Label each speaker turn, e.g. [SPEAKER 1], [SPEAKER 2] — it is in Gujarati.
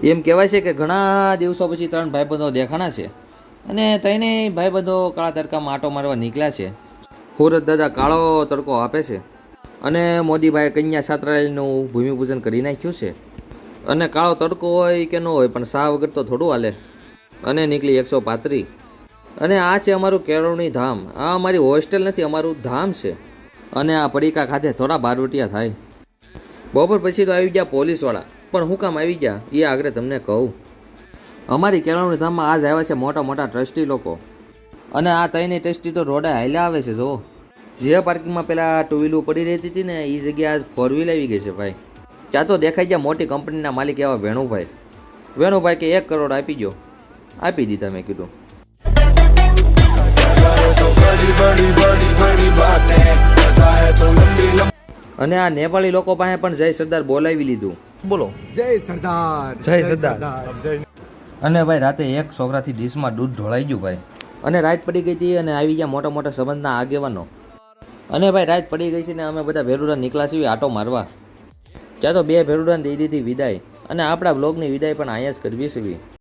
[SPEAKER 1] એમ કહેવાય છે કે ઘણા દિવસો પછી ત્રણ ભાઈબંધો દેખાણા છે અને ત્રણેય ભાઈબંધો કાળા તડકામાં આંટો મારવા નીકળ્યા છે. સુરત દાદા કાળો તડકો આપે છે અને મોદીભાઈ કન્યા છાત્રાલયનું ભૂમિપૂજન કરી નાખ્યું છે. અને કાળો તડકો હોય કે ન હોય પણ સા વગર તો થોડું હાલે. અને નીકળી 135. અને આ છે અમારું કેળવણી ધામ. આ અમારી હોસ્ટેલ નથી, અમારું ધામ છે. અને આ પડીકા ખાતે થોડા બારવટિયા થાય. બપોર પછી તો આવી ગયા પોલીસવાળા, પણ હું કામ આવી ગયા એ આગળ તમને કહું. અમારી કેળવણી ધામમાં આજ આવ્યા છે મોટા મોટા ટ્રસ્ટી લોકો. અને આ ત્રણેય ટ્રસ્ટી તો રોડે હાલ્યા આવે છે. જો જે પાર્કિંગમાં પેલા ટુ વ્હીલું પડી રહેતી હતી ને એ જગ્યાએ આજ ફોર વ્હીલ આવી ગઈ છે ભાઈ. ત્યાં તો દેખાઈ ગયા મોટી કંપનીના માલિક એવા વેણુભાઈ. વેણુભાઈ કે 1 કરોડ આપી દો. આપી દીધા. મેં કીધું અને આ નેપાળી લોકો પાસે પણ જય સરદાર બોલાવી લીધું. બોલો
[SPEAKER 2] જય સરદાર,
[SPEAKER 1] જય સરદાર. અને ભાઈ રાતે એક છોકરાથી ડીશમાં દૂધ ઢોળાઈ ગયું ભાઈ. અને રાત પડી ગઈ હતી અને આવી ગયા મોટા મોટા સંબંધના આગેવાનો. અને ભાઈ રાત પડી ગઈ છે ને અમે બધા ભેરુડા નીકળ્યા છીએ આટો મારવા. ત્યાં તો 2 ભેરુડાને દઈ દીધી વિદાય. અને આપણા બ્લોગની વિદાય પણ અહીંયા જ કરવી છે.